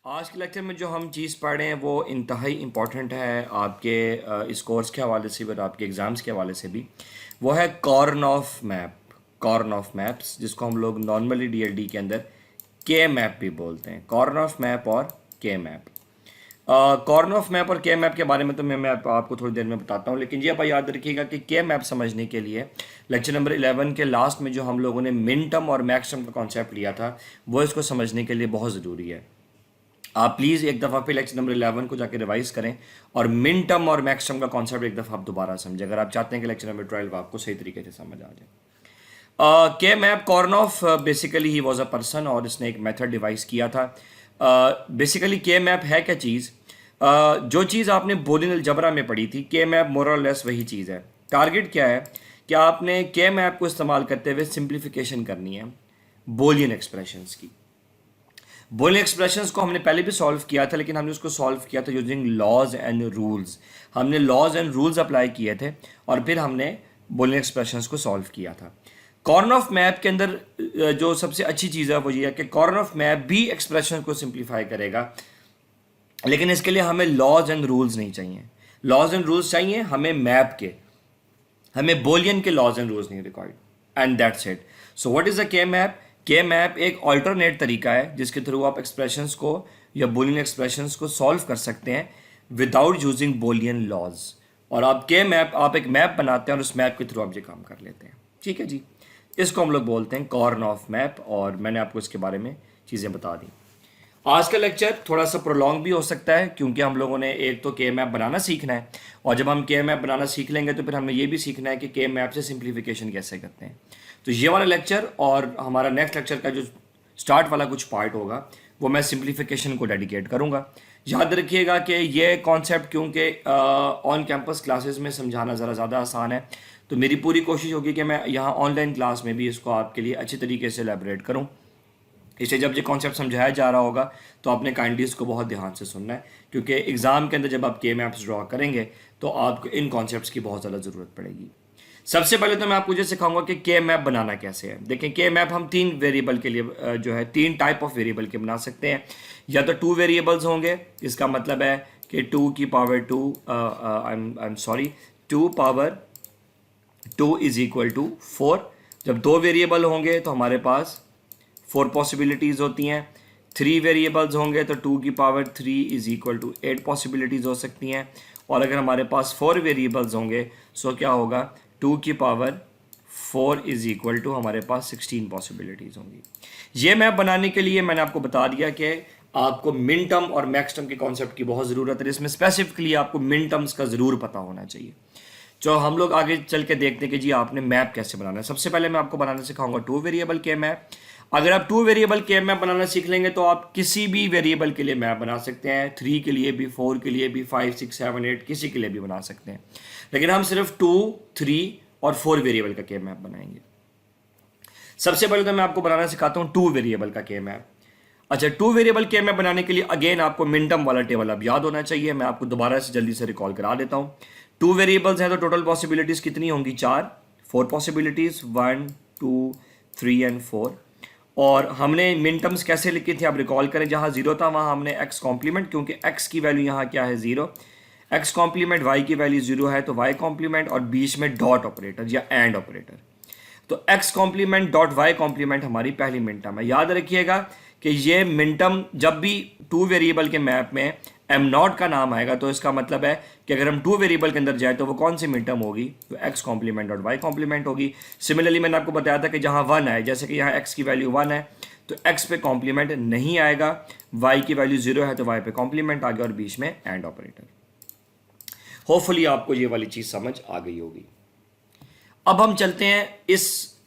आज के लेक्चर में जो हम चीज़ पढ़ रहे हैं वो इंतहाई इम्पॉर्टेंट है आपके इस कोर्स के हवाले से भी और आपके एग्ज़ाम्स के हवाले से भी। वो है corn of map, corn of maps, जिसको हम लोग नॉर्मली डीएलडी के अंदर के मैप भी बोलते हैं। कॉर्न ऑफ मैप और के मैप। कॉर्न ऑफ मैप और के मैप के बारे में तो मैं आपको थोड़ी देर में बताता हूँ, लेकिन ये आप याद रखिएगा कि के मैप समझने के लिए लेक्चर नंबर 11 के लास्ट में जो हम लोगों ने मिन टर्म और मैक्स टर्म का कॉन्सेप्ट लिया था, वो इसको समझने के लिए बहुत ज़रूरी है। आप प्लीज़ एक दफ़ा फिर लेक्चर नंबर 11 को जाके रिवाइज करें और मिन टर्म और मैक्स टर्म का कॉन्सेप्ट एक दफ़ा आप दोबारा समझें, अगर आप चाहते हैं कि लेक्चर नंबर 12 आपको सही तरीके से समझ आ जाए। के मैप कॉर्नऑफ basically he was a person और इसने एक मेथड डिवाइस किया था। बेसिकली के मैप है क्या चीज़? जो चीज़ आपने बोलियन अलजबरा में पढ़ी थी, के मैप मोर और लेस वही चीज़ है। टारगेट क्या है कि आपने के मैप को इस्तेमाल करते हुए सिंप्लीफिकेशन करनी है बोलियन एक्सप्रेशंस की। बोलियन एक्सप्रेशंस को हमने पहले भी सॉल्व किया था, लेकिन हमने उसको सॉल्व किया था यूजिंग लॉज एंड रूल्स। हमने लॉज एंड रूल्स अप्लाई किए थे और फिर हमने बोलियन एक्सप्रेशंस को सॉल्व किया था। कॉर्न ऑफ मैप के अंदर जो सबसे अच्छी चीज़ है वो ये है कि कॉर्न ऑफ मैप भी एक्सप्रेशन को सिंप्लीफाई करेगा, लेकिन इसके लिए हमें लॉज एंड रूल्स नहीं चाहिए। लॉज एंड रूल्स चाहिए हमें मैप के, हमें बोलियन के लॉज एंड रूल्स नहीं required, and that's it. So what is a के मैप? के मैप एक ऑल्टरनेट तरीका है जिसके थ्रू आप एक्सप्रेशंस को या बोलियन एक्सप्रेशंस को सॉल्व कर सकते हैं विदाउट यूजिंग बोलियन लॉज। और आप के मैप, आप एक मैप बनाते हैं और उस मैप के थ्रू आप ये काम कर लेते हैं। ठीक है जी, इसको हम लोग बोलते हैं कॉर्न ऑफ मैप, और मैंने आपको इसके बारे में चीज़ें बता दी। आज का लेक्चर थोड़ा सा प्रोलॉन्ग भी हो सकता है क्योंकि हम लोगों ने एक तो के मैप बनाना सीखना है, और जब हम के मैप बनाना सीख लेंगे तो फिर हमें ये भी सीखना है कि के मैप से सिंप्लीफिकेशन कैसे करते हैं। तो ये वाला लेक्चर और हमारा नेक्स्ट लेक्चर का जो स्टार्ट वाला कुछ पार्ट होगा वो मैं सिंप्लीफिकेशन को डेडिकेट करूँगा। याद रखिएगा कि ये कॉन्सेप्ट क्योंकि ऑन कैंपस क्लासेस में समझाना ज़रा ज़्यादा आसान है, तो मेरी पूरी कोशिश होगी कि मैं यहाँ ऑनलाइन क्लास में भी इसको आपके लिए अच्छी तरीके से एलैबोरेट करूँ। इसे जब ये कॉन्सेप्ट समझाया जा रहा होगा तो आपने काइंडली इसको बहुत ध्यान से सुनना है, क्योंकि एग्ज़ाम के अंदर जब आप के मैप्स ड्रॉ करेंगे तो आपको इन कॉन्सेप्ट्स की बहुत ज़्यादा ज़रूरत पड़ेगी। सबसे पहले तो मैं आपको ये सिखाऊंगा कि के मैप बनाना कैसे है। देखें, के मैप हम तीन वेरिएबल के लिए जो है तीन टाइप ऑफ वेरिएबल के बना सकते हैं। या तो टू वेरिएबल्स होंगे, इसका मतलब है कि 2 की power 2 I am sorry 2 power 2 is equal to 4। जब दो वेरिएबल होंगे तो हमारे पास 4 पॉसिबिलिटीज़ होती हैं। 3 वेरिएबल्स होंगे तो 2 की power 3 is equal to 8 possibilities हो सकती हैं। और अगर हमारे पास 4 वेरिएबल्स होंगे सो क्या होगा, 2 की पावर 4 इज इक्वल टू हमारे पास 16 पॉसिबिलिटीज़ होंगी। ये मैप बनाने के लिए मैंने आपको बता दिया कि आपको मिन टर्म और मैक्स टर्म के कॉन्सेप्ट की बहुत ज़रूरत है। इसमें स्पेसिफिकली आपको मिन टर्म्स का ज़रूर पता होना चाहिए। जो हम लोग आगे चल के देखते हैं कि जी आपने मैप कैसे बनाना है। सबसे पहले मैं आपको बनाना सिखाऊंगा 2 वेरिएबल के मैप। अगर आप 2 वेरिएबल के मैप बनाना सीख लेंगे तो आप किसी भी वेरिएबल के लिए मैप बना सकते हैं। 3 के लिए भी, 4 के लिए भी, 5, 6, 7, 8 किसी के लिए भी बना सकते हैं। लेकिन हम सिर्फ 2, 3 और 4 वेरिएबल का के मैप बनाएंगे। सबसे पहले तो मैं आपको बनाना सिखाता हूँ 2 वेरिएबल का के मैप। अच्छा, 2 वेरिएबल के मैप बनाने के लिए अगेन आपको मिन टर्म वाला टेबल अब याद होना चाहिए। मैं आपको दोबारा से जल्दी से रिकॉल करा देता हूँ। 2 वेरिएबल्स हैं तो टोटल पॉसिबिलिटीज़ कितनी होंगी? 4 पॉसिबिलिटीज़, 1, 2, 3 एंड 4। और हमने मिन टर्म्स कैसे लिखी थी आप रिकॉल करें। जहाँ 0 था वहाँ हमने एक्स कॉम्प्लीमेंट, क्योंकि एक्स की वैल्यू यहाँ क्या है 0, एक्स कॉम्प्लीमेंट वाई की वैल्यू 0 है तो वाई कॉम्प्लीमेंट, और बीच में डॉट ऑपरेटर या एंड ऑपरेटर। तो x complement dot y complement हमारी पहली मिन टर्म है। याद रखिएगा कि ये मिन टर्म जब भी 2 वेरिएबल के मैप में एम नॉट का नाम आएगा तो इसका मतलब है कि अगर हम 2 वेरिएबल के अंदर जाए तो वो कौन सी मिन टर्म होगी? तो x complement dot y complement होगी। सिमिलरली मैंने आपको बताया था कि जहाँ 1 है, जैसे कि यहाँ एक्स की वैल्यू 1 है तो एक्स पे कॉम्प्लीमेंट नहीं आएगा, वाई की वैल्यू 0 है तो वाई पे कॉम्प्लीमेंट आ गया, और बीच में एंड ऑपरेटर। होपफुली आपको ये वाली चीज़ समझ आ गई होगी। अब हम चलते हैं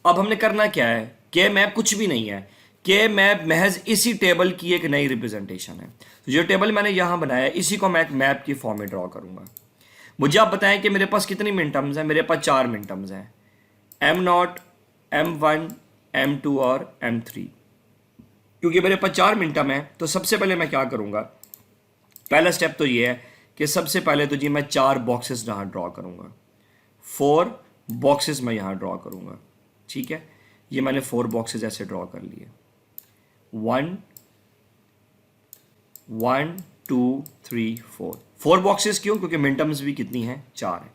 अब हमने करना क्या है। के मैप कुछ भी नहीं है, के मैप महज इसी टेबल की एक नई रिप्रेजेंटेशन है। तो जो टेबल मैंने यहां बनाया इसी को मैं एक मैप की फॉर्म में ड्रॉ करूंगा। मुझे आप बताएं कि मेरे पास कितनी मिन टर्म्स हैं। मेरे पास 4 मिन टर्म्स हैं, M0, M1, M2 और M3। क्योंकि मेरे पास 4 मिन टर्म है तो सबसे पहले मैं क्या करूंगा, पहला स्टेप तो ये है कि सबसे पहले तो जी मैं 4 बॉक्सेस यहां ड्रॉ करूंगा। 4 बॉक्सेस मैं यहां ड्रॉ करूंगा। ठीक है, ये मैंने 4 बॉक्सेस ऐसे ड्रॉ कर लिए। 1, 1 2 3 4 बॉक्सेस क्यों? क्योंकि मिन टर्म्स भी कितनी हैं? 4 है।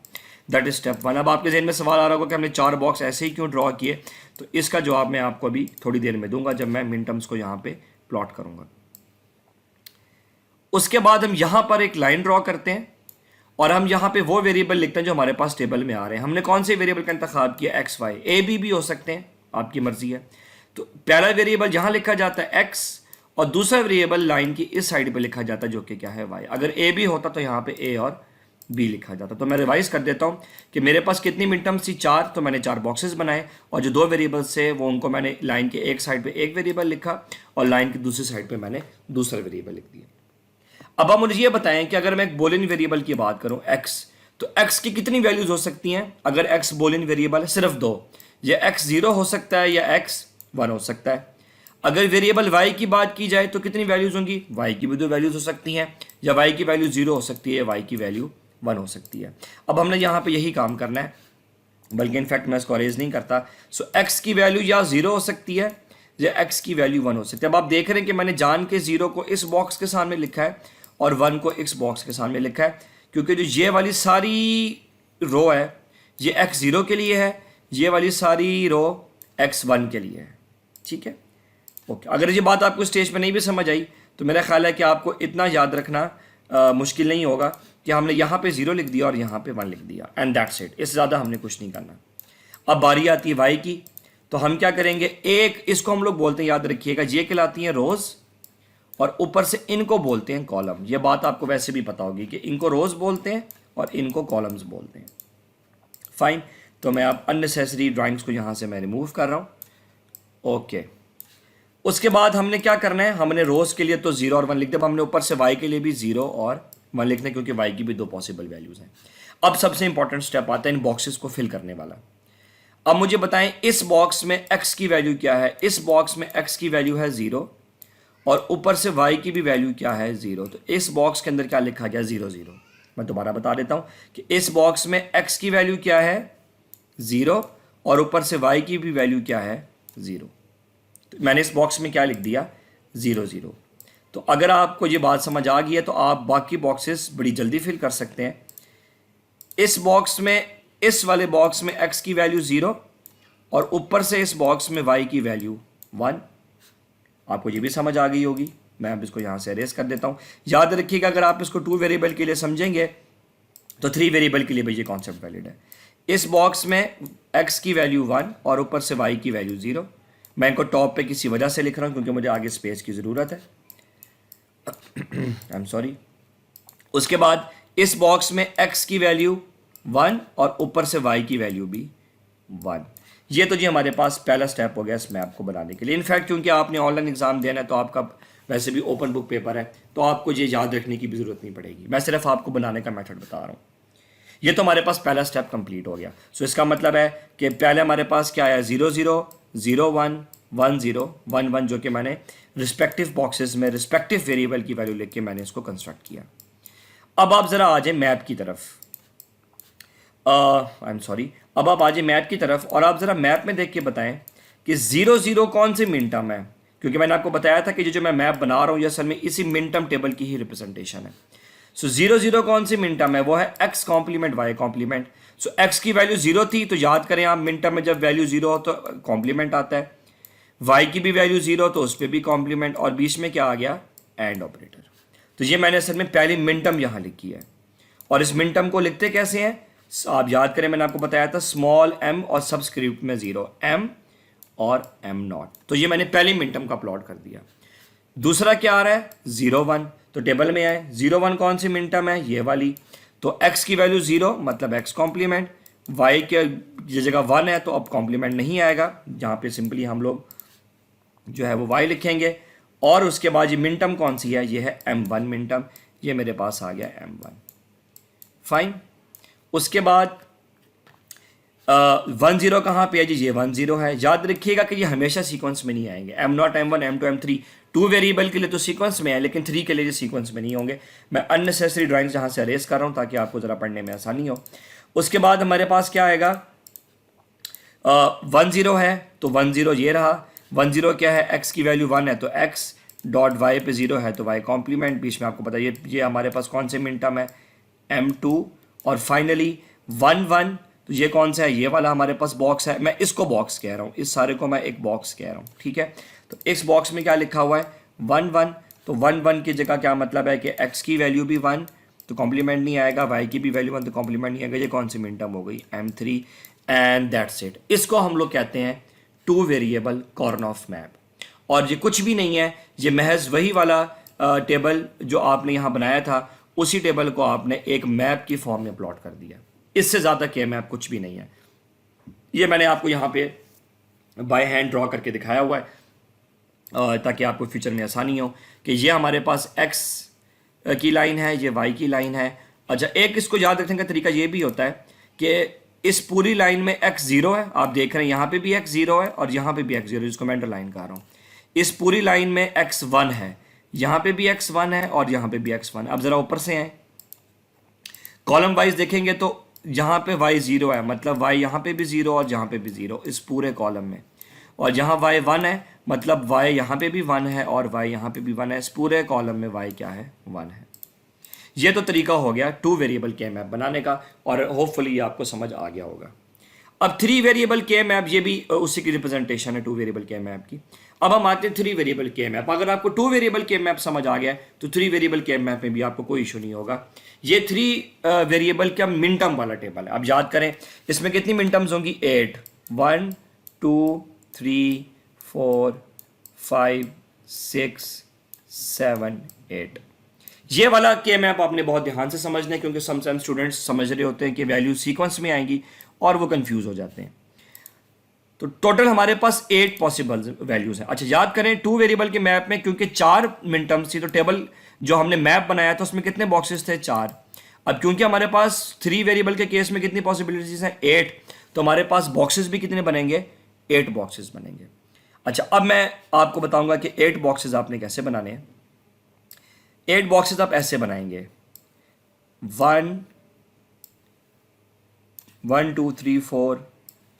That is step 1। अब आपके जहन में सवाल आ रहा होगा कि हमने 4 बॉक्स ऐसे ही क्यों ड्रॉ किए, तो इसका जवाब मैं आपको अभी थोड़ी देर में दूंगा जब मैं मिन टर्म्स को यहाँ पे प्लॉट करूंगा। उसके बाद हम यहाँ पर एक लाइन ड्रॉ करते हैं और हम यहाँ पे वो वेरिएबल लिखते हैं जो हमारे पास टेबल में आ रहे हैं। हमने कौन से वेरिएबल का इंतखाब किया? X Y. ए बी भी हो सकते हैं, आपकी मर्जी है। तो पहला वेरिएबल यहाँ लिखा जाता है एक्स और दूसरा वेरिएबल लाइन की इस साइड पे लिखा जाता है जो कि क्या है? वाई। अगर ए बी होता तो यहाँ पे ए और बी लिखा जाता। तो मैं रिवाइज कर देता हूँ कि मेरे पास कितनी मिन टर्म्स थी? 4। तो मैंने 4 बॉक्सेस बनाए और जो 2 वेरिएबल्स थे वो उनको मैंने लाइन के एक साइड पे एक वेरिएबल लिखा और लाइन की दूसरी साइड पे मैंने दूसरा वेरिएबल लिख दिया। अब आप मुझे ये बताएं कि अगर मैं एक बोलियन वेरिएबल की बात करूं x, तो x की कितनी वैल्यूज हो सकती हैं? अगर x बोलियन वेरिएबल है सिर्फ 2, या x 0 हो सकता है या x 1 हो सकता है। अगर वेरिएबल y की बात की जाए तो कितनी वैल्यूज होंगी? y की भी 2 वैल्यूज हो सकती हैं, या y की वैल्यू 0 हो सकती है या y की वैल्यू 1 हो सकती है। अब हमने यहाँ पे यही काम करना है, बल्कि इनफैक्ट मैं इसको अरेज नहीं करता। सो x की वैल्यू या 0 हो सकती है या x की वैल्यू 1 हो सकती है। अब आप देख रहे हैं कि मैंने जान के 0 को इस बॉक्स के सामने लिखा है और 1 को इस बॉक्स के सामने लिखा है, क्योंकि जो ये वाली सारी रो है ये x0 के लिए है, ये वाली सारी रो x1 के लिए है। ठीक है, ओके। अगर ये बात आपको स्टेज पे नहीं भी समझ आई तो मेरा ख्याल है कि आपको इतना याद रखना मुश्किल नहीं होगा कि हमने यहाँ पे 0 लिख दिया और यहाँ पे 1 लिख दिया, एंड दैट्स इट। इससे ज़्यादा हमने कुछ नहीं करना। अब बारी आती है y की, तो हम क्या करेंगे? एक इसको हम लोग बोलते हैं, याद रखिएगा, ये कहलाती हैं रोज़ और ऊपर से इनको बोलते हैं कॉलम। ये बात आपको वैसे भी पता होगी कि इनको रोज़ बोलते हैं और इनको कॉलम्स बोलते हैं। फाइन, तो मैं अब अननेसेसरी ड्राइंग्स को यहाँ से मैं रिमूव कर रहा हूँ। ओके, उसके बाद हमने क्या करना है? हमने रोज़ के लिए तो 0 और 1 लिख दिया। हमने ऊपर से y के लिए भी 0 और 1 लिखना है, क्योंकि y की भी 2 पॉसिबल वैल्यूज़ हैं। अब सबसे इंपॉर्टेंट स्टेप आता है इन बॉक्सेस को फिल करने वाला। अब मुझे बताएं इस बॉक्स में x की वैल्यू क्या है? इस बॉक्स में x की वैल्यू है 0 और ऊपर से y की भी वैल्यू क्या है? 0। तो इस बॉक्स के अंदर क्या लिखा गया? 0 0। मैं दोबारा बता देता हूं कि इस बॉक्स में x की वैल्यू क्या है? 0 और ऊपर से y की भी वैल्यू क्या है? 0। तो मैंने इस बॉक्स में क्या लिख दिया? 0 0। तो अगर आपको ये बात समझ आ गई है तो आप बाकी बॉक्सेस बड़ी जल्दी फिल कर सकते हैं। इस बॉक्स में, इस वाले बॉक्स में x की वैल्यू 0 और ऊपर से इस बॉक्स में y की वैल्यू 1। आपको ये भी समझ आ गई होगी। मैं अब इसको यहाँ से अरेज कर देता हूँ। याद रखिएगा, अगर आप इसको 2 वेरिएबल के लिए समझेंगे तो 3 वेरिएबल के लिए भी ये कॉन्सेप्ट वैलिड है। इस बॉक्स में x की वैल्यू 1 और ऊपर से y की वैल्यू 0। मैं इनको टॉप पे किसी वजह से लिख रहा हूँ क्योंकि मुझे आगे स्पेस की ज़रूरत है। आई एम सॉरी। उसके बाद इस बॉक्स में x की वैल्यू 1 और ऊपर से y की वैल्यू भी 1। ये तो जी हमारे पास पहला स्टेप हो गया इस मैप को बनाने के लिए। इनफैक्ट क्योंकि आपने ऑनलाइन एग्जाम देना है तो आपका वैसे भी ओपन बुक पेपर है, तो आपको ये याद रखने की भी ज़रूरत नहीं पड़ेगी। मैं सिर्फ आपको बनाने का मेथड बता रहा हूँ। ये तो हमारे पास पहला स्टेप कंप्लीट हो गया। सो इसका मतलब है कि पहले हमारे पास क्या आया? 0 0 0 1 1 0 1 1, जो कि मैंने रिस्पेक्टिव बॉक्सेस में रिस्पेक्टिव वेरिएबल की वैल्यू लेके मैंने इसको कंस्ट्रक्ट किया। अब आप ज़रा आ जाए मैप की तरफ। आई एम सॉरी। अब आप आ जाए मैप की तरफ और आप ज़रा मैप में देख के बताएं कि 0 0 कौन सी मिन टर्म है, क्योंकि मैंने आपको बताया था कि जो मैं मैप बना रहा हूँ ये असल में इसी मिन टर्म टेबल की ही रिप्रेजेंटेशन है। सो 0 0 कौन सी मिन टर्म है? वो है x कॉम्प्लीमेंट y कॉम्प्लीमेंट। सो x की वैल्यू 0 थी, तो याद करें आप मिन टर्म में जब वैल्यू 0 हो तो कॉम्प्लीमेंट आता है। y की भी वैल्यू 0 तो उस पर भी कॉम्प्लीमेंट, और बीच में क्या आ गया? And operator. तो ये मैंने असल में पहली मिन टर्म यहाँ लिखी है। और इस मिन टर्म को लिखते कैसे हैं? आप याद करें, मैंने आपको बताया था स्मॉल m और सबस्क्रिप्ट में 0, m और m0। तो ये मैंने पहली मिन टर्म का प्लॉट कर दिया। दूसरा क्या आ रहा है? 0 1। तो टेबल में आए 0 1 कौन सी मिन टर्म है? ये वाली। तो x की वैल्यू 0 मतलब x कॉम्प्लीमेंट, y के जगह 1 है तो अब कॉम्प्लीमेंट नहीं आएगा, जहाँ पे सिंपली हम लोग जो है वो y लिखेंगे। और उसके बाद ये मिन टर्म कौन सी है? ये है m1 मिन टर्म। ये मेरे पास आ गया m1। फाइन। उसके बाद 1 0 कहाँ पे है जी? ये 1 0 है। याद रखिएगा कि ये हमेशा सीक्वेंस में नहीं आएंगे। m0 m1 m2 m3 2 variable के लिए तो सीक्वेंस में है, लेकिन 3 के लिए ये सीक्वेंस में नहीं होंगे। मैं अननेसेसरी ड्राइंग्स यहाँ से अरेज कर रहा हूँ ताकि आपको ज़रा पढ़ने में आसानी हो। उसके बाद हमारे पास क्या आएगा? 1 0 है तो 1 0 ये रहा। 1 0 क्या है? x की वैल्यू 1 है तो x, डॉट वाई पे 0 है तो वाई कॉम्प्लीमेंट, बीच में आपको पता है ये हमारे पास कौन से मिन टर्म है, m2, और फाइनली 1 1, तो ये कौन सा है, ये वाला हमारे पास बॉक्स है, मैं इसको बॉक्स कह रहा हूँ, इस सारे को मैं एक बॉक्स कह रहा हूँ, ठीक है। तो इस बॉक्स में क्या लिखा हुआ है, 1 1, तो 1 1 की जगह क्या मतलब है कि x की वैल्यू भी 1 तो कॉम्प्लीमेंट नहीं आएगा, y की भी वैल्यू 1 तो कॉम्प्लीमेंट नहीं आएगा, ये कौन सी मिन टर्म हो गई, m3, एंड दैट्स इट। इसको हम लोग कहते हैं टू वेरिएबल कॉर्नऑफ मैप। और ये कुछ भी नहीं है, ये महज वही वाला टेबल जो आपने यहाँ बनाया था, उसी टेबल को आपने एक मैप की फॉर्म में प्लॉट कर दिया। इससे ज़्यादा के मैप कुछ भी नहीं है। ये मैंने आपको यहाँ पे बाय हैंड ड्रॉ करके दिखाया हुआ है ताकि आपको फ्यूचर में आसानी हो कि ये हमारे पास x की लाइन है, ये y की लाइन है। अच्छा, एक इसको याद रखने का तरीका ये भी होता है कि इस पूरी लाइन में x 0 है, आप देख रहे हैं यहाँ पे भी x 0 है और यहाँ पे भी x 0 है, जिसको मैं अंडरलाइन कर रहा हूँ। इस पूरी लाइन में x 1 है, यहाँ पे भी x 1 है और यहाँ पे भी x 1। अब ज़रा ऊपर से हैं, कॉलम वाइज देखेंगे तो यहाँ पे y 0 है, मतलब y यहाँ पे भी 0 और यहाँ पे भी 0 इस पूरे कॉलम में, और जहाँ y 1 है मतलब y यहाँ पे भी 1 है और y यहाँ पे भी 1 है, इस पूरे कॉलम में y क्या है, 1 है। ये तो तरीका हो गया टू वेरिएबल के मैप बनाने का, और होपफुली ये आपको समझ आ गया होगा। अब थ्री वेरिएबल के मैप, ये भी उसी की रिप्रेजेंटेशन है टू वेरिएबल के मैप की। अब हम आते हैं थ्री वेरिएबल के मैप। अगर आपको टू वेरिएबल के मैप समझ आ गया तो थ्री वेरिएबल के मैप में भी आपको कोई इशू नहीं होगा। ये थ्री वेरिएबल का मिन टर्म वाला टेबल है। अब याद करें इसमें कितनी मिन टर्म्स होंगी, 8, 1 2 3 4 5 6 7 8। ये वाला के मैप आपने बहुत ध्यान से समझना है, क्योंकि समटाइम्स स्टूडेंट्स समझ रहे होते हैं कि वैल्यू सीक्वेंस में आएंगी और वो कंफ्यूज हो जाते हैं। तो टोटल हमारे पास 8 पॉसिबल वैल्यूज हैं। अच्छा, याद करें टू वेरिएबल के मैप में क्योंकि 4 मिन टर्म्स थी, तो टेबल जो हमने मैप बनाया था उसमें कितने बॉक्सेस थे, 4। अब क्योंकि हमारे पास थ्री वेरिएबल के केस में कितनी पॉसिबिलिटीज हैं, 8, तो हमारे पास बॉक्सेस भी कितने बनेंगे, 8 बॉक्सेस बनेंगे। अच्छा, अब मैं आपको बताऊंगा कि 8 बॉक्सेस आपने कैसे बनाने हैं। 8 बॉक्सेस आप ऐसे बनाएंगे, 1 1 2 3 4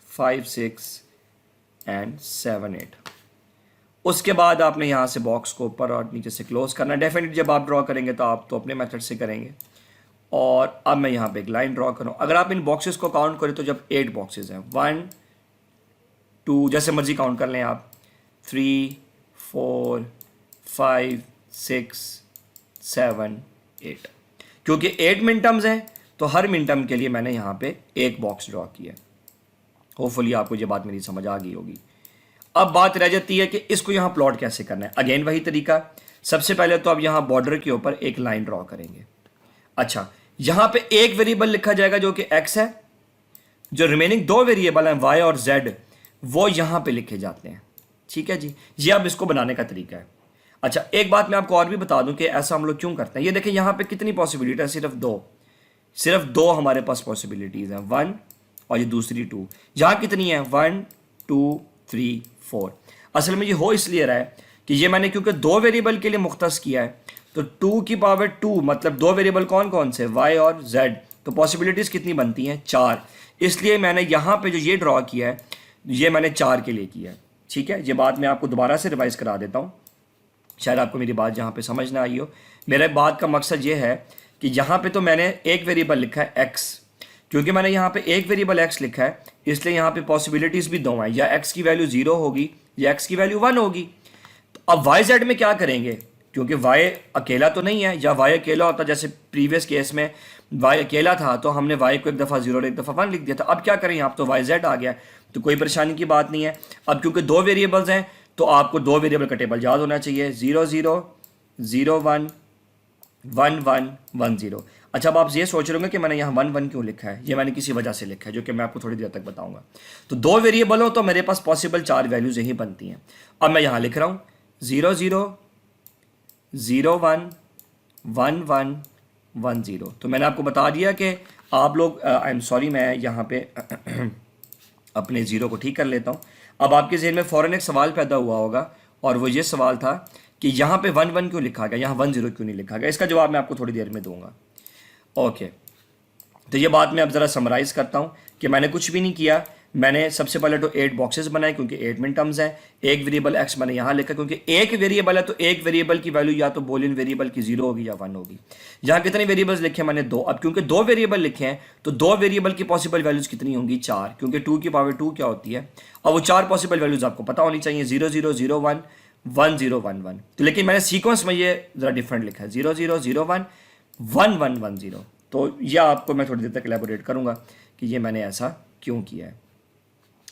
5 6 एंड 7 8। उसके बाद आपने यहाँ से बॉक्स को ऊपर और नीचे से क्लोज करना है। डेफिनेटली जब आप ड्रॉ करेंगे तो आप तो अपने मेथड से करेंगे। और अब मैं यहाँ पे एक लाइन ड्रॉ करूँ। अगर आप इन बॉक्सेस को काउंट करें तो जब 8 बॉक्सेस हैं, 1 2, जैसे मर्जी काउंट कर लें आप, 3 4 5 6 7 8। क्योंकि 8 मिन टर्म्स हैं तो हर मिन टर्म के लिए मैंने यहाँ पे एक बॉक्स ड्रॉ किया। होपफुली आपको ये बात मेरी समझ आ गई होगी। अब बात रह जाती है कि इसको यहाँ प्लॉट कैसे करना है। अगेन वही तरीका, सबसे पहले तो अब यहाँ बॉर्डर के ऊपर एक लाइन ड्रॉ करेंगे। अच्छा, यहाँ पे एक वेरिएबल लिखा जाएगा जो कि x है, जो रिमेनिंग 2 वेरिएबल हैं y और z वो यहाँ पे लिखे जाते हैं। ठीक है जी, ये अब इसको बनाने का तरीका है। अच्छा, एक बात मैं आपको और भी बता दूं कि ऐसा हम लोग क्यों करते हैं। ये देखें यहाँ पे कितनी पॉसिबिलिटी है, सिर्फ दो हमारे पास पॉसिबिलिटीज हैं, 1 और ये दूसरी 2। यहाँ कितनी है, 1 2 3 4। असल में ये हो इसलिए रहा है कि ये मैंने क्योंकि 2 वेरिएबल के लिए मुख्तस किया है, तो 2 की पावर 2 मतलब 2 वेरिएबल कौन कौन से, y और z, तो पॉसिबिलिटीज कितनी बनती हैं, 4। इसलिए मैंने यहाँ पे जो ये ड्रॉ किया है ये मैंने 4 के लिए किया है। ठीक है, ये बात मैं आपको दोबारा से रिवाइज करा देता हूँ, शायद आपको मेरी बात यहाँ पे समझ ना आई हो। मेरे बात का मकसद ये है कि यहाँ पे तो मैंने एक वेरिएबल लिखा है x, क्योंकि मैंने यहाँ पे एक वेरिएबल x लिखा है इसलिए यहाँ पे पॉसिबिलिटीज भी 2 हैं, या x की वैल्यू 0 होगी या x की वैल्यू 1 होगी। तो अब y z में क्या करेंगे, क्योंकि y अकेला तो नहीं है, या y अकेला होता जैसे प्रीवियस केस में y अकेला था तो हमने y को एक दफ़ा 0 और एक दफ़ा 1 लिख दिया था। अब क्या करें, यहाँ तो y z आ गया तो कोई परेशानी की बात नहीं है। अब क्योंकि 2 वेरिएबल्स हैं तो आपको 2 वेरिएबल का टेबल याद होना चाहिए, 0 0 0 1 1 1 1 0। अच्छा, अब आप ये सोच रहे होंगे कि मैंने यहाँ 1 1 क्यों लिखा है। ये मैंने किसी वजह से लिखा है जो कि मैं आपको थोड़ी देर तक बताऊंगा। तो 2 वेरिएबल हो तो मेरे पास पॉसिबल 4 वैल्यूज यही बनती हैं। अब मैं यहाँ लिख रहा हूँ 0 0 0 1 1 1 1 0। तो मैंने आपको बता दिया कि आप लोग, आई एम सॉरी, मैं यहाँ पे अपने 0 को ठीक कर लेता हूँ। अब आपके जहन में फ़ौरन एक सवाल पैदा हुआ होगा, और वो ये सवाल था कि यहाँ पे 1 1 क्यों लिखा गया, यहाँ 1 0 क्यों नहीं लिखा गया। इसका जवाब मैं आपको थोड़ी देर में दूंगा। ओके, तो ये बात मैं अब ज़रा समराइज़ करता हूँ कि मैंने कुछ भी नहीं किया। मैंने सबसे पहले तो 8 बॉक्सेस बनाए क्योंकि 8 मिन टर्म्स हैं। एक वेरिएबल x मैंने यहाँ लिखा क्योंकि एक वेरिएबल है, तो एक वेरिएबल की वैल्यू या तो बूलियन वेरिएबल की 0 होगी या 1 होगी। यहाँ कितने वेरिएबल्स लिखे मैंने 2। अब क्योंकि 2 वेरिएबल लिखे हैं तो 2 वेरिएबल की पॉसिबल वैल्यूज कितनी होंगी 4, क्योंकि 2 की पावर 2 क्या होती है। अब वो 4 पॉसिबल वैल्यूज आपको पता होनी चाहिए, 0 0 0 1 1 0 1 1। तो लेकिन मैंने सीक्वेंस में ये जरा डिफरेंट लिखा है, 0 0 0 1 1 1 1 0। तो यह आपको मैं थोड़ी देर तक एलैबोरेट करूंगा कि ये मैंने ऐसा क्यों किया है।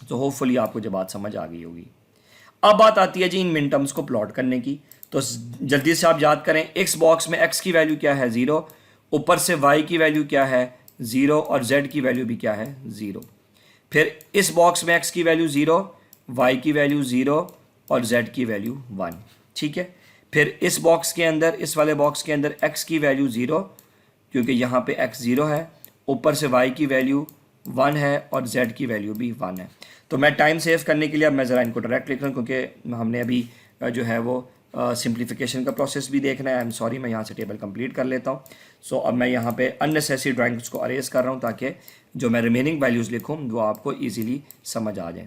तो होपफुली आपको जो बात समझ आ गई होगी। अब बात आती है जी इन मिन टर्म्स को प्लॉट करने की। तो जल्दी से आप याद करें, इस बॉक्स में x की वैल्यू क्या है 0, ऊपर से y की वैल्यू क्या है 0 और z की वैल्यू भी क्या है 0। फिर इस बॉक्स में x की वैल्यू 0, y की वैल्यू 0 और z की वैल्यू 1। ठीक है। फिर इस बॉक्स के अंदर, इस वाले बॉक्स के अंदर x की वैल्यू 0 क्योंकि यहाँ पे x 0 है, ऊपर से y की वैल्यू 1 है और z की वैल्यू भी 1 है। तो मैं टाइम सेव करने के लिए अब मैं ज़रा इनको डायरेक्ट लिख रहा हूँ क्योंकि हमने अभी जो है वो सिंप्लीफिकेशन का प्रोसेस भी देखना है। आई एम सॉरी, मैं यहाँ से टेबल कंप्लीट कर लेता हूँ। सो अब मैं यहाँ पे अननेसेसरी ड्राइंग्स को अरेज कर रहा हूँ ताकि जो मैं रिमेनिंग वैल्यूज़ लिखूँ वो आपको ईजिली समझ आ जाए।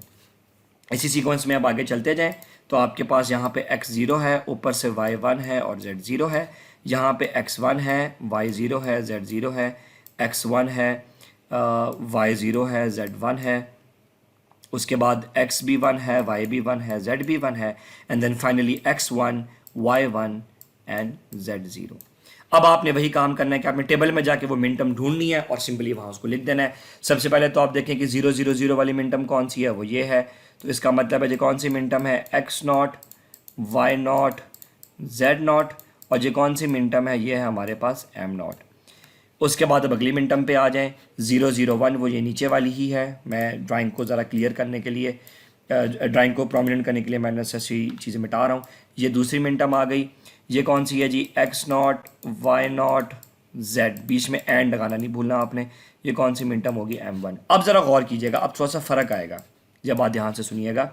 इसी सीक्वेंस में अब आगे चलते जाएँ तो आपके पास यहाँ पे x 0 है, ऊपर से y 1 है और z 0 है। यहाँ पे x 1 है, y 0 है, z 0 है, x 1 है, y 0 है, z 1 है। उसके बाद x भी 1 है, y भी 1 है, z भी 1 है, and then finally x 1, y 1 and z 0। अब आपने वही काम करना है कि आपने टेबल में जाके वो मिन टर्म ढूंढनी है और सिंपली वहाँ उसको लिख देना है। सबसे पहले तो आप देखें कि 0 0 0 वाली मिन टर्म कौन सी है, वो ये है। तो इसका मतलब है जो कौन सी मिन टर्म है x not, y not, z not, और ये कौन सी मिन टर्म है, ये है हमारे पास m नॉट। उसके बाद अब अगली मिन टर्म पे आ जाएं, 0 0 1 वो ये नीचे वाली ही है। मैं ड्राइंग को ज़रा क्लियर करने के लिए, ड्राइंग को प्रोमिनेंट करने के लिए मैं नेसेसरी चीज़ें मिटा रहा हूँ। ये दूसरी मिन टर्म आ गई। ये कौन सी है जी, x not, y not, z, बीच में एंड लगाना नहीं भूलना आपने। ये कौन सी मिन टर्म होगी m1। अब ज़रा गौर कीजिएगा, अब थोड़ा सा फ़र्क आएगा, जब बात ध्यान से सुनिएगा।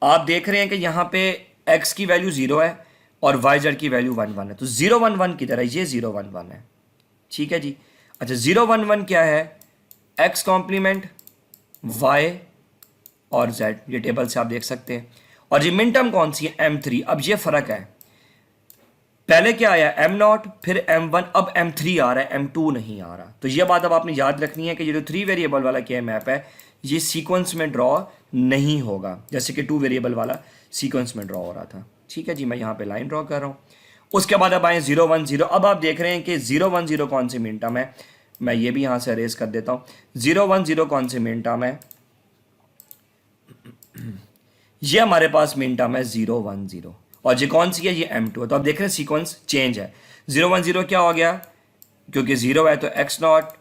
आप देख रहे हैं कि यहाँ पे x की वैल्यू 0 है और y z की वैल्यू 1 1 है। तो 0 1 1 किधर है, ये 0 1 1 है। ठीक है जी। अच्छा 0 1 1 क्या है, x कॉम्प्लीमेंट y और z, ये टेबल से आप देख सकते हैं। और ये मिन टर्म कौन सी है m3। अब ये फर्क है, पहले क्या आया m नॉट, फिर m1, अब m3 आ रहा है, m2 नहीं आ रहा। तो ये बात अब आपने याद रखनी है कि ये जो 3 वेरिएबल वाला के मैप है ये सीक्वेंस में ड्रॉ नहीं होगा, जैसे कि 2 वेरिएबल वाला सीक्वेंस में ड्रॉ हो रहा था। ठीक है जी, मैं यहाँ पे लाइन ड्रॉ कर रहा हूँ। उसके बाद अब आए 0 1 0। अब आप देख रहे हैं कि 0 1 0 कौन सी मिन टर्म है, मैं ये भी यहाँ से अरेज कर देता हूँ। 0 1 0 कौन सी मिन टर्म है, ये हमारे पास मिन टर्म है 0 1 0, और ये कौन सी है, ये m2 है। तो आप देख रहे हैं सीक्वेंस चेंज है। 0 1 0 क्या हो गया, क्योंकि 0 है तो x नॉट,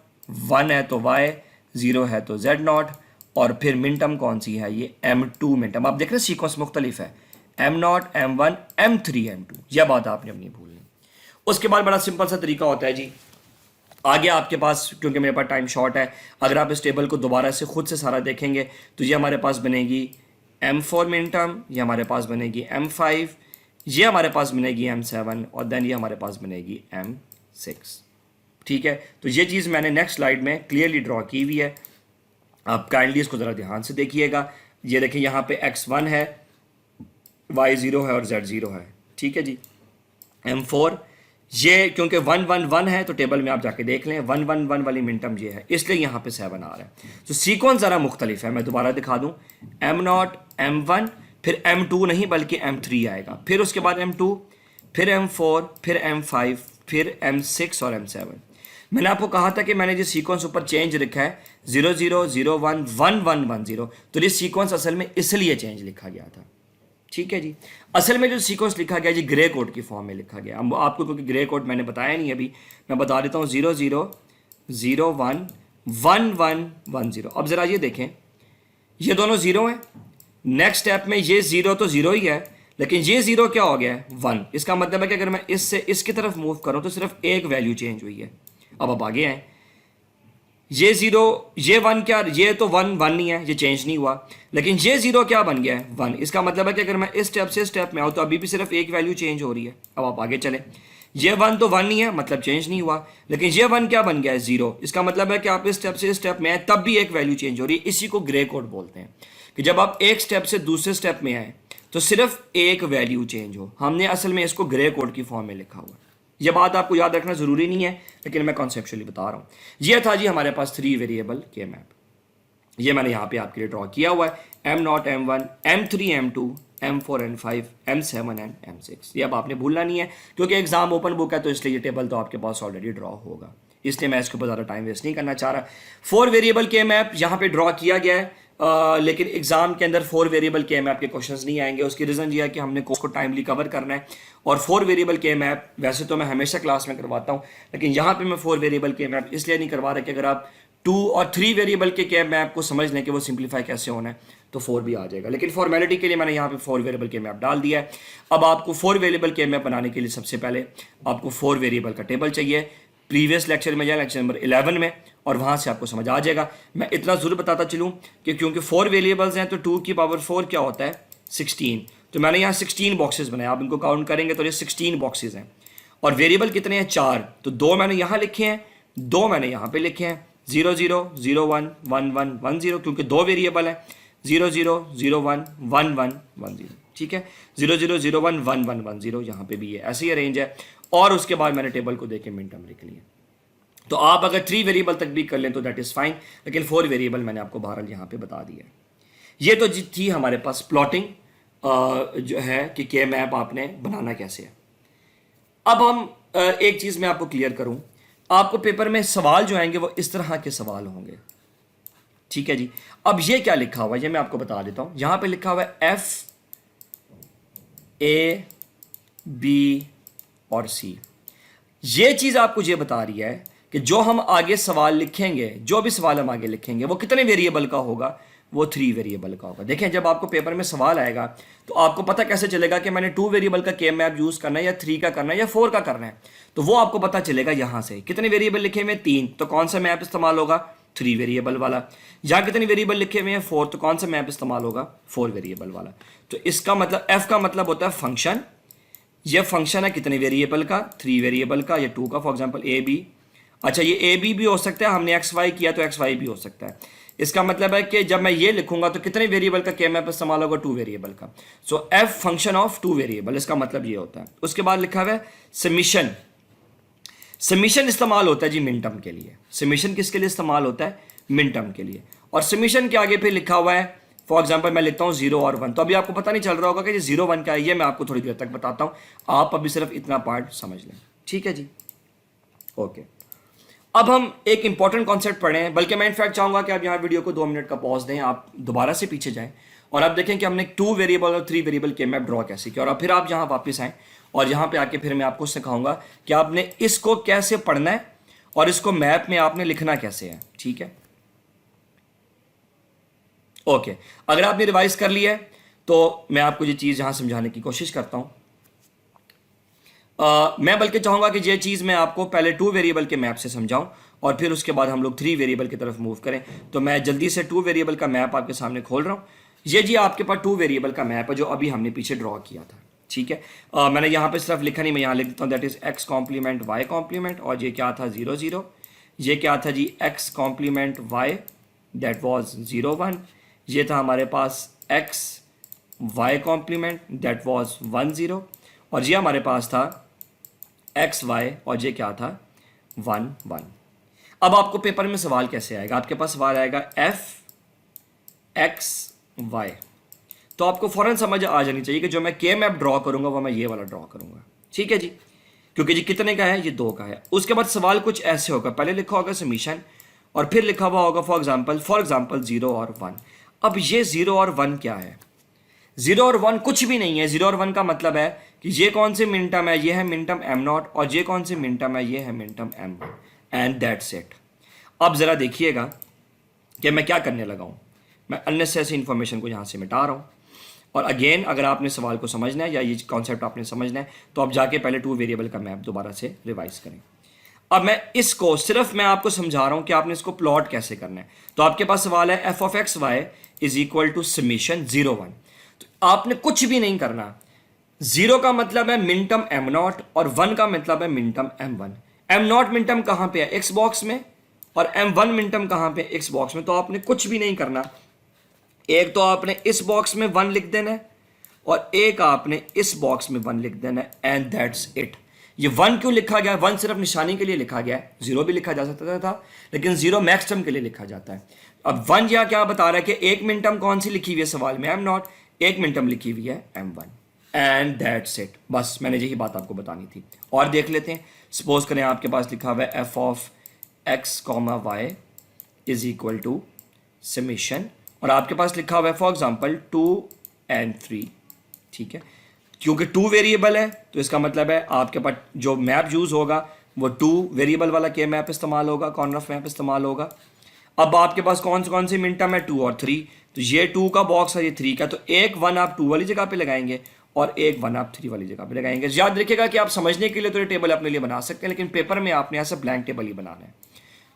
1 है तो y, 0 है तो z नॉट, और फिर मिन टर्म कौन सी है, ये m2 मिन टर्म। आप देख रहे हैं सीक्वेंस मुख्तलिफ है, m not, m1, m3, m2। यह बात आपने अपनी भूलनी। उसके बाद बड़ा सिंपल सा तरीका होता है जी, आगे आपके पास, क्योंकि मेरे पास टाइम शॉर्ट है, अगर आप इस टेबल को दोबारा से खुद से सारा देखेंगे तो ये हमारे पास बनेगी m4 मिन टर्म, ये हमारे पास बनेगी m5, ये हमारे पास बनेगी m7, और देन ये हमारे पास बनेगी m6। ठीक है। तो ये चीज़ मैंने नेक्स्ट स्लाइड में क्लियरली ड्रॉ की हुई है, आप काइंडली इसको ज़रा ध्यान से देखिएगा। ये देखिए यहाँ पे x1 है, y 0 है और z 0 है। ठीक है जी। m4, ये क्योंकि 1 1 1 है तो टेबल में आप जाके देख लें 1 1 1 वाली मिन टर्म ये है, इसलिए यहाँ पे 7 आ रहा है। तो सीक्वेंस ज़रा मुख्तलिफ है, मैं दोबारा दिखा दूँ, m नॉट, m1, फिर m2 नहीं बल्कि m3 आएगा, फिर उसके बाद m2, फिर m4, फिर m5, फिर m6 और m7। मैंने आपको कहा था कि मैंने जो सीक्वेंस ऊपर चेंज लिखा है 0 0 0 1 1 1 1 0, तो ये सीक्वेंस असल में इसलिए चेंज लिखा गया था। ठीक है जी। असल में जो सीक्वेंस लिखा गया जी ग्रे कोड की फॉर्म में लिखा गया। अब आपको क्योंकि ग्रे कोड मैंने बताया नहीं अभी, मैं बता देता हूँ 0 0 0 1 1 1 1 0। अब ज़रा ये देखें, ये दोनों 0 हैं। नेक्स्ट स्टेप में ये 0 तो 0 ही है, लेकिन ये 0 क्या हो गया है 1। इसका मतलब है कि अगर मैं इससे इसकी तरफ मूव करूँ तो सिर्फ एक वैल्यू चेंज हुई है। अब आप आगे आए, ये 0, ये 1 क्या, ये तो 1 1 नहीं है, ये चेंज नहीं हुआ, लेकिन ये 0 क्या बन गया है 1। इसका मतलब है कि अगर मैं इस स्टेप से स्टेप में आऊँ तो अभी भी सिर्फ एक वैल्यू चेंज हो रही है। अब आप आगे चलें, ये वन तो वन ही है, मतलब चेंज नहीं हुआ, लेकिन ये वन क्या बन गया है, जीरो। इसका मतलब है कि आप इस स्टेप से इस स्टेप में आए तब भी एक वैल्यू चेंज हो रही है। इसी को ग्रे कोड बोलते हैं कि जब आप एक स्टेप से दूसरे स्टेप में आए तो सिर्फ एक वैल्यू चेंज हो। हमने असल में इसको ग्रे कोड की फॉर्म में लिखा हुआ है। यह बात आपको याद रखना जरूरी नहीं है, लेकिन मैं कॉन्सेप्चुअली बता रहा हूं। यह था जी हमारे पास 3 वेरिएबल के मैप। ये मैंने यहाँ पे आपके लिए ड्रॉ किया हुआ है, M0, M1, M3, M2, M4, M5, M7 and M6। ये अब आपने भूलना नहीं है, क्योंकि एग्जाम ओपन बुक है तो इसलिए ये टेबल तो आपके पास ऑलरेडी ड्रॉ होगा, इसलिए मैं इसके ऊपर ज़्यादा टाइम वेस्ट नहीं करना चाह रहा। 4 वेरिएबल के मैप यहाँ पे ड्रॉ किया गया है, लेकिन एग्जाम के अंदर 4 वेरिएबल के मैप के क्वेश्चंस नहीं आएंगे। उसकी रीज़न ये है कि हमने कोर्स को टाइमली कवर करना है, और 4 वेरिएबल के मैप वैसे तो मैं हमेशा क्लास में करवाता हूँ, लेकिन यहाँ पे मैं 4 वेरिएबल के मैप इसलिए नहीं करवा रहा कि अगर आप 2 और 3 वेरिएबल के मैप को समझ लें कि वो सिंप्लीफाई कैसे होना है तो 4 भी आ जाएगा, लेकिन फॉर्मेलिटी के लिए मैंने यहाँ पे 4 वेरिएबल के मैप डाल दिया है। अब आपको 4 वेरिएबल के मैप बनाने के लिए सबसे पहले आपको 4 वेरिएबल का टेबल चाहिए। प्रीवियस लेक्चर में या लेक्चर नंबर 11 में, और वहाँ से आपको समझ आ जाएगा। मैं इतना ज़रूर बताता चलूँ कि क्योंकि 4 वेरिएबल्स हैं तो 2 की पावर 4 क्या होता है, 16। तो मैंने यहाँ 16 बॉक्सेस बनाए, आप इनको काउंट करेंगे तो ये 16 बॉक्सेस हैं। और वेरिएबल कितने हैं, 4। तो 2 मैंने यहाँ लिखे हैं, 2 मैंने यहाँ पे लिखे हैं, 0 0 0 1 1 1 1 0, क्योंकि 2 वेरिएबल है। 0 0 0 1 1 1 1 0, ठीक है। 0 0 0 1 1 1 1 0 यहाँ पे भी है, ऐसे ही अरेंज है। और उसके बाद मैंने टेबल को देखे मिन टर्म लिख लिया। तो आप अगर 3 वेरिएबल तक भी कर लें तो दैट इज़ फाइन, लेकिन 4 वेरिएबल मैंने आपको बहरहाल यहाँ पे बता दिया है। ये तो थी हमारे पास प्लॉटिंग जो है कि के मैप आपने बनाना कैसे है। अब हम एक चीज़ मैं आपको क्लियर करूं, आपको पेपर में सवाल जो आएंगे वो इस तरह के सवाल होंगे, ठीक है जी। अब ये क्या लिखा हुआ है ये मैं आपको बता देता हूं। यहां पे लिखा हुआ है FA, B और C। ये चीज़ आपको ये बता रही है कि जो हम आगे सवाल लिखेंगे, जो भी सवाल हम आगे लिखेंगे वो कितने वेरिएबल का होगा, वो 3 वेरिएबल का होगा। देखें जब आपको पेपर में सवाल आएगा तो आपको पता कैसे चलेगा कि मैंने 2 वेरिएबल का के मैप यूज़ करना है या 3 का करना है या 4 का करना है, तो वो आपको पता चलेगा यहाँ से। कितने वेरिएबल लिखे हुए हैं, 3, तो कौन सा मैप इस्तेमाल होगा, 3 वेरिएबल वाला। यहाँ कितने वेरिएबल लिखे हुए हैं, 4, तो कौन सा मैप इस्तेमाल होगा, 4 वेरिएबल वाला। तो इसका मतलब F का मतलब होता है फंक्शन। ये फंक्शन है कितने वेरिएबल का, 3 वेरिएबल का या 2 का। फॉर एग्जांपल AB, अच्छा ये AB भी हो सकता है, हमने XY किया तो XY भी हो सकता है। इसका मतलब है कि जब मैं ये लिखूंगा तो कितने वेरिएबल का के मैप इस्तेमाल होगा, 2 वेरिएबल का। सो F फंक्शन ऑफ 2 वेरिएबल, इसका मतलब ये होता है। उसके बाद लिखा हुआ है समीशन। समीशन इस्तेमाल होता है जी मिन टर्म के लिए। समीशन किसके लिए इस्तेमाल होता है, मिन टर्म के लिए। और समीशन के आगे फिर लिखा हुआ है, फॉर एग्जाम्पल मैं लिखता हूँ 0 और 1। तो अभी आपको पता नहीं चल रहा होगा कि 0 1 क्या है, ये मैं आपको थोड़ी देर तक बताता हूँ। आप अभी सिर्फ इतना पार्ट समझ लें, ठीक है जी, ओके। अब हम एक इंपॉर्टेंट कॉन्सेप्ट पढ़ें, बल्कि मैं इनफैक्ट चाहूंगा कि आप यहाँ वीडियो को 2 मिनट का पॉज दें, आप दोबारा से पीछे जाएं और आप देखें कि हमने 2 वेरिएबल और 3 वेरिएबल के मैप ड्रॉ कैसे किया। और फिर आप यहाँ वापस आएँ और यहाँ पे आके फिर मैं आपको सिखाऊंगा कि आपने इसको कैसे पढ़ना है और इसको मैप में आपने लिखना कैसे है, ठीक है, ओके। अगर आपने रिवाइज कर लिया है तो मैं आपको ये चीज़ यहाँ समझाने की कोशिश करता हूँ। मैं बल्कि चाहूँगा कि ये चीज़ मैं आपको पहले 2 वेरिएबल के मैप से समझाऊँ और फिर उसके बाद हम लोग 3 वेरिएबल की तरफ मूव करें। तो मैं जल्दी से 2 वेरिएबल का मैप आपके सामने खोल रहा हूँ। ये जी आपके पास 2 वेरिएबल का मैप है जो अभी हमने पीछे ड्रॉ किया था, ठीक है। मैंने यहाँ पे सिर्फ लिखा नहीं, मैं यहाँ लिख देता हूँ that is x complement y complement. और ये क्या था, 0 0। ये क्या था जी, x complement y that was 0 1। ये था हमारे पास x y complement that was 1 0। और ये हमारे पास था एक्स वाई और ये क्या था, 1 1। अब आपको पेपर में सवाल कैसे आएगा, आपके पास सवाल आएगा एफ एक्स वाई, तो आपको फौरन समझ आ जानी चाहिए कि जो मैं के मैप ड्रॉ करूंगा वो मैं ये वाला ड्रॉ करूंगा, ठीक है जी, क्योंकि जी कितने का है, ये 2 का है। उसके बाद सवाल कुछ ऐसे होगा, पहले लिखा होगा समीशन और फिर लिखा हुआ होगा फॉर एग्जाम्पल 0 और 1। अब ये 0 और 1 क्या है, 0 और 1 कुछ भी नहीं है। 0 और 1 का मतलब है कि ये कौन से मिन टर्म है, ये है मिन टर्म M0 और ये कौन से मिन टर्म है, ये है min term M1 and that's it. अब ज़रा देखिएगा कि मैं क्या करने लगा हूँ, मैं अननेसेसरी इन्फॉर्मेशन को यहाँ से मिटा रहा हूँ। और अगेन अगर आपने सवाल को समझना है या ये कॉन्सेप्ट आपने समझना है तो आप जाके पहले 2 वेरिएबल का मैप दोबारा से रिवाइज करें। अब मैं इसको सिर्फ मैं आपको समझा रहा हूँ कि आपने इसको प्लॉट कैसे करना है। तो आपके पास सवाल है f of x y is equal to summation 0 1। तो आपने कुछ भी नहीं करना, जीरो का मतलब है मिन टर्म एम नॉट और वन का मतलब है minterm m one. M naught minterm कहां पे है, एक्स बॉक्स में, और एम वन मिन टर्म कहां पे, एक्स बॉक्स में। तो आपने कुछ भी नहीं करना, एक तो आपने इस बॉक्स में वन लिख देना है और एक आपने इस बॉक्स में वन लिख देना है, एंड दैट्स इट। ये वन क्यों लिखा गया है, वन सिर्फ निशानी के लिए लिखा गया है, जीरो भी लिखा जा सकता था लेकिन जीरो मैक्स टर्म के लिए लिखा जाता है। अब वन यह क्या बता रहा है कि एक मिन टर्म कौन सी लिखी हुई है सवाल में, एम नॉट, एक मिन टर्म लिखी हुई है m one, and that's it. बस मैंने यही बात आपको बतानी थी। और देख लेते हैं, सपोज करें आपके पास लिखा हुआ है f of x comma y is equal to summation, और आपके पास लिखा हुआ है फॉर एग्जांपल 2 and 3, ठीक है। क्योंकि 2 वेरिएबल है तो इसका मतलब है आपके पास जो मैप यूज होगा वो 2 वेरिएबल वाला के मैप इस्तेमाल होगा, कॉर्नर ऑफ मैप इस्तेमाल होगा। अब आपके पास कौन से मिन टर्म है, 2 और 3, तो ये 2 का बॉक्स है, ये 3 का, तो एक 1 आप 2 वाली जगह पे लगाएंगे और एक 1 आप 3 वाली जगह पे लगाएंगे। याद रखिएगा कि आप समझने के लिए तो ये टेबल अपने लिए बना सकते हैं, लेकिन पेपर में आपने ऐसा ब्लैंक टेबल ही बनाना है,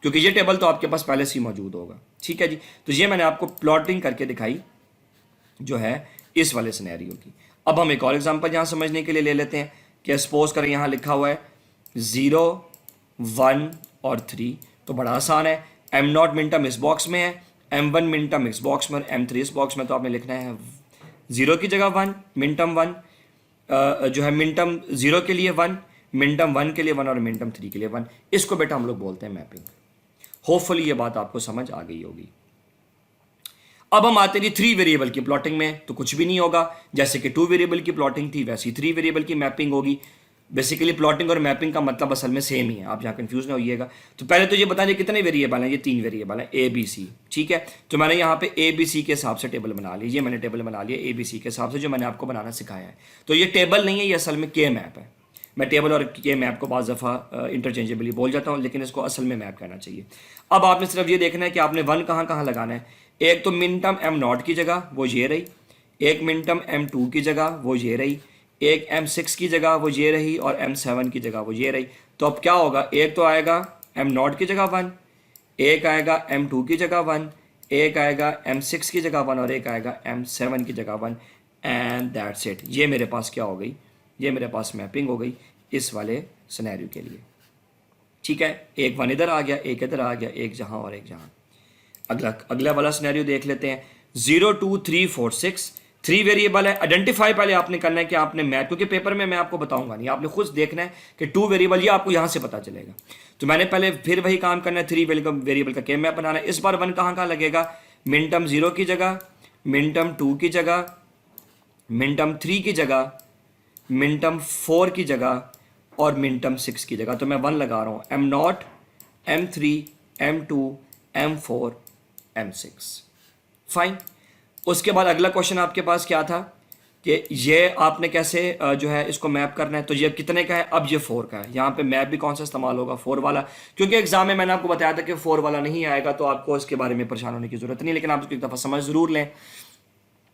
क्योंकि ये टेबल तो आपके पास पहले से ही मौजूद होगा, ठीक है जी। तो ये मैंने आपको प्लॉटिंग करके दिखाई जो है इस वाले सिनेरियो की। अब हम एक और एग्जांपल यहाँ समझने के लिए ले लेते हैं कि सपोज करें यहाँ लिखा हुआ है 0, 1 और 3, तो बड़ा आसान है। एम नॉट मिन टर्म इस बॉक्स में है, एम वन मिन टर्म इस बॉक्स में और एम थ्री इस बॉक्स में, तो आपने लिखना है 0 की जगह 1, मिन टर्म 1 जो है मिन टर्म 0 के लिए 1, मिन टर्म 1 के लिए 1 और मिन टर्म 3 के लिए 1। इसको बेटा हम लोग बोलते हैं मैपिंग। होपफुली ये बात आपको समझ आ गई होगी। अब हम आते हैं 3 वेरिएबल की प्लॉटिंग में, तो कुछ भी नहीं होगा, जैसे कि 2 वेरिएबल की प्लॉटिंग थी वैसी 3 वेरिएबल की मैपिंग होगी। बेसिकली प्लॉटिंग और मैपिंग का मतलब असल में सेम ही है, आप यहाँ कंफ्यूज ना होइएगा। तो पहले तो ये बताइए कितने वेरिएबल हैं, ये 3 वेरिएबल हैं ए बी सी, ठीक है। तो मैंने यहाँ पे ए बी सी के हिसाब से टेबल बना ली, ये मैंने टेबल बना लिया ए बी सी के हिसाब से जो मैंने आपको बनाना सिखाया है। तो ये टेबल नहीं है, ये असल में के मैप है। मैं टेबल और के मैप को बाज़ दफ़ा इंटरचेंजेबली बोल जाता हूँ, लेकिन इसको असल में मैप कहना चाहिए। अब आपने सिर्फ ये देखना है कि आपने 1 कहाँ कहाँ लगाना है। एक तो मिन टर्म एम नॉट की जगह वो ये रही, एक मिन टर्म एम टू की जगह वो ये रही, एक एम सिक्स की जगह वो ये रही, और एम सेवन की जगह वो ये रही। तो अब क्या होगा, एक तो आएगा एम नॉट की जगह 1, एक आएगा एम टू की जगह 1, एक आएगा एम सिक्स की जगह 1 और एक आएगा एम सेवन की जगह 1, एंड दैट्स इट। ये मेरे पास क्या हो गई, ये मेरे पास मैपिंग हो गई इस वाले सिनेरियो के लिए, ठीक है। एक 1 इधर आ गया, एक इधर आ गया, एक जहाँ और एक जहाँ। अगला वाला सिनेरियो देख लेते हैं। 0, 2, 3, 4, 6 3 वेरिएबल है। आइडेंटिफाई पहले आपने करना है कि आपने मैप, क्योंकि पेपर में मैं आपको बताऊंगा नहीं, आपने खुद देखना है कि 2 वेरिएबल, ये आपको यहाँ से पता चलेगा। तो मैंने पहले फिर वही काम करना है, 3 वेरिएबल का के मैप बनाना है। इस बार 1 कहाँ कहाँ लगेगा, मिन टर्म 0 की जगह, मिन टर्म 2 की जगह, मिन टर्म 3 की जगह, मिन टर्म 4 की जगह और मिन टर्म 6 की जगह। तो मैं 1 लगा रहा हूँ, m naught, m three, m two, m four, m six. Fine. उसके बाद अगला क्वेश्चन आपके पास क्या था कि ये आपने कैसे जो है इसको मैप करना है। तो ये कितने का है, अब ये 4 का है। यहाँ पे मैप भी कौन सा इस्तेमाल होगा, 4 वाला, क्योंकि एग्जाम में मैंने आपको बताया था कि 4 वाला नहीं आएगा, तो आपको इसके बारे में परेशान होने की जरूरत नहीं, लेकिन आप इसको एक दफ़ा समझ ज़रूर लें।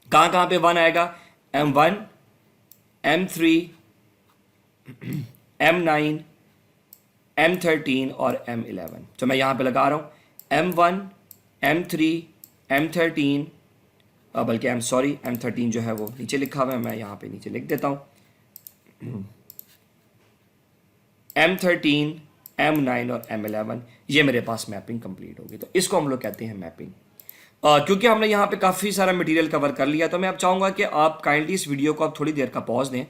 कहाँ कहाँ पे 1 आएगा, M1, M3, M9, M13 और M11। तो मैं यहाँ पे लगा रहा हूँ M1, M3, M13, बल्कि M13 जो है वो नीचे लिखा हुआ है, मैं यहाँ पे नीचे लिख देता हूँ M13, M9 और M11। ये मेरे पास मैपिंग कंप्लीट होगी। तो इसको हम लोग कहते हैं मैपिंग। क्योंकि हमने यहाँ पे काफ़ी सारा मटेरियल कवर कर लिया, तो मैं अब चाहूँगा कि आप काइंडली इस वीडियो को आप थोड़ी देर का पॉज दें